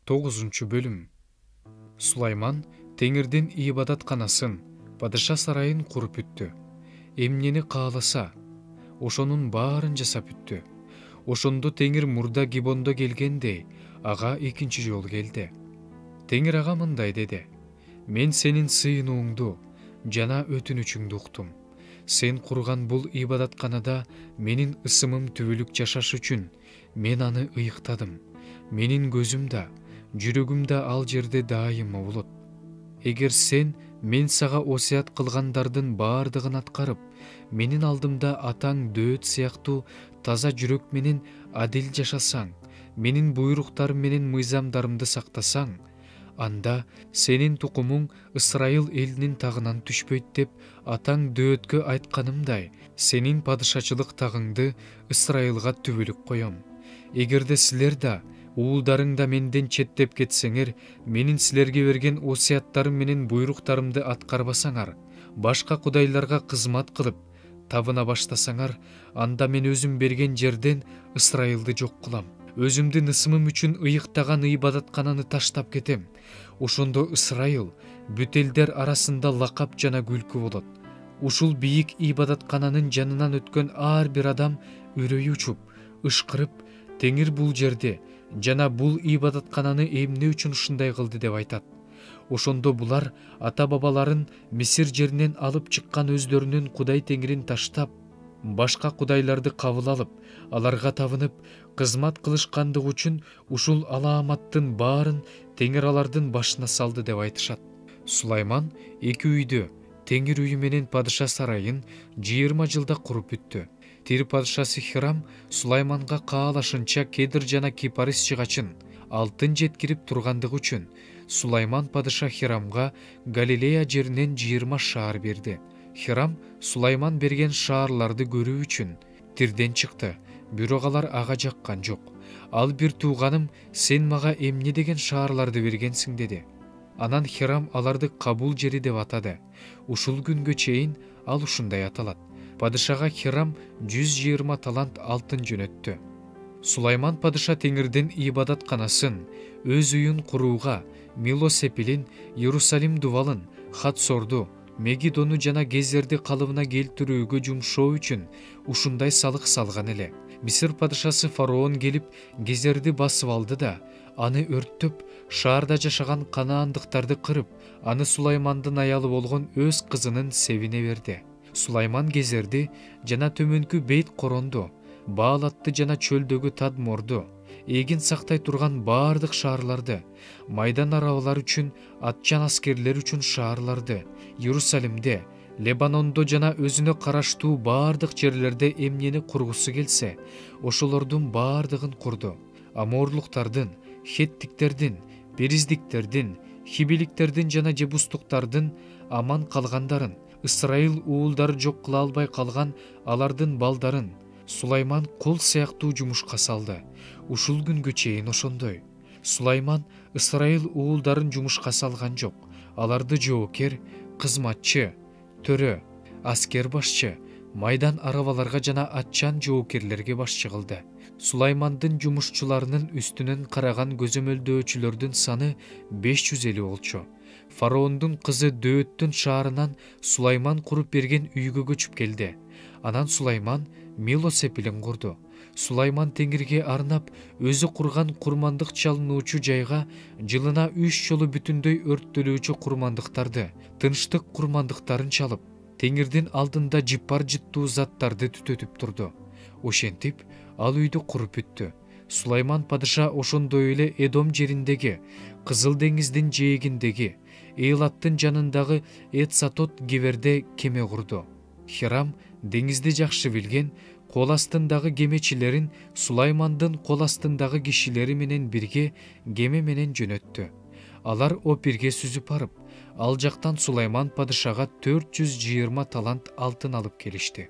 9 бөлүм. Сулайман Теңирдин ибадатканасын, падыша сарайын куруп бүттү. Эмнени кааласа, ошонун баарын жасап бүттү. Ошондо Теңир мурда Гибондо келгендей, ага экинчи жолу келди. Теңир ага мындай деди: мен сенин сыйынууңду жана өтүнүчүңдү уктум. Сен курган бул ибадатканада менин ысымым түбөлүк жашаш үчүн мен аны ыйыктадым. Менин көзүм да, жүрөгүм да ал жерде дайыма болот. Эгер сен мен сага осуят кылгандардын баардыгын аткарып, менин алдымда атаң Дөөт сыяктуу таза жүрөк менен адил жашасаң, менин буйруктарым менен мыйзамдарымды сактасаң, анда сенин тукумуң Ысрайыл элинин тагынан түшпөйт деп атаң Дөөткө айтканымдай, сенин падышачылык тагыңды Ысрайылга түбөлүк коем. Эгерде силер да уулдарың да менден четтеп кетсеңер, менин силерге берген осуяттарым менен буйруктарымды аткарбасаңар, башка кудайларга кызмат кылып, табына баштасаңар, анда мен өзүм берген жерден Ысрайылды жок кылам. Өзүмдүн ысымым үчүн ыйыктаган ибадаткананы таштап кетем. Ошондо Ысрайыл бүт элдер арасында лакап жана күлкү болот. Ушул бийик ибадаткананын жанынан өткөн ар бир адам үрөйү учуп, ышкырып, Теңир бул жерде жана бул ибадаткананы эмне үчүн ушундай кылды деп айтат. Ошондо булар ата бабаларын Мисир жеринен алып чыккан өздөрүнүн Кудай Теңирин таштап, башка кудайларды кабыл алып, аларга табынып, кызмат кылышкандыгы үчүн ушул алааматтын баарын Теңир алардын башына салды деп айтышат. Сулайман эки үйдү, Теңир үйү менен падыша сарайын 20 жылда куруп бүттү. Тир падышасы Хирам Сулайманга каалашынча кедир жана кипарис жыгачын, алтын жеткирип тургандыгы үчүн Сулайман падыша Хирамга Галилея жеринен 20 шаар берди. Хирам Сулайман берген шаарларды көрүү үчүн Тирден чыкты, бирок алар ага жаккан жок. Ал бир тууганым, сен мага эмне деген шаарларды бергенсиң деди. Анан Хирам аларды кабул жери деп атады. Ушул күнгө чейин ал ушундай аталат. Падышага Хирам 120 талант алтын жөнөттү. Сулайман падыша Теңирдин ибадатканасын, өз үйүн курууга Мило Сепилин, Иерусалим дубалын, Хатсорду, Мегидону жана Гезерди калыбына келтирүүгө жумшоо үчүн ушундай салык салган эле. Мисир падышасы Фараон келип Гезерди басып алды да, аны өрттөп, шаарда жашаган канаандыктарды кырып, аны Сулаймандын аялы болгон өз кызынын Севине берди. Сулайман Гезерди жана төмөнкү Бейт Коронду, Баалатты жана чөлдөгү Тадморду, эгин сактай турган баардык шаарларды, майдан арабалар үчүн, атчан аскерлер үчүн шаарларды, Иерусалимде, Лебанондо жана өзүнө караштуу баардык жерлерде эмнени кургусу келсе, ошолордун баардыгын курду. Аморлуктардын, Хеттиктердин, Периздиктердин, Хибиликтердин жана Жебустуктардын аман калгандарын, Ысрайыл уулдары жок кыла албай калган алардын балдарын Сулайман кул сыяктуу жумушка салды. Ушул күнгө чейин ошондой. Сулайман Ысрайыл уулдарын жумушка салган жок. Аларды жоокер, кызматчы, төрө, аскер башчы, майдан арабаларга жана атчан жоокерлерге башчы кылды. Сулаймандын жумушчуларынын үстүнөн караган көзөмөлдөөчүлөрдүн саны 550 болчу. Фараондун кызы Дөөттүн шаарынан Сулайман куруп берген үйгө көчүп келди. Анан Сулайман Мило Сепилин курду. Сулайман Теңирге арнап өзү курган курмандык чалынуучу жайга жылына 3 жолу бүтүндөй өрттөлүүчү курмандыктарды, тынчтык курмандыктарын чалып, Теңирдин алдында жыпар жыттуу заттарды түтөтүп турду. Ошентип, ал үйдү куруп бүттү. Сулайман падыша ошондой эле Эдом жериндеги, Кызыл деңиздин жээгиндеги, Эйлаттын жанындагы Эцатот Геверде кеме курду. Хирам деңизди жакшы билген, кол астындагы кемечилерин Сулаймандын кол астындагы кишилери менен бирге кеме менен жөнөттү. Алар Опирге сүзүп барып, ал жактан Сулайман падышага 420 талант алтын алып келишти.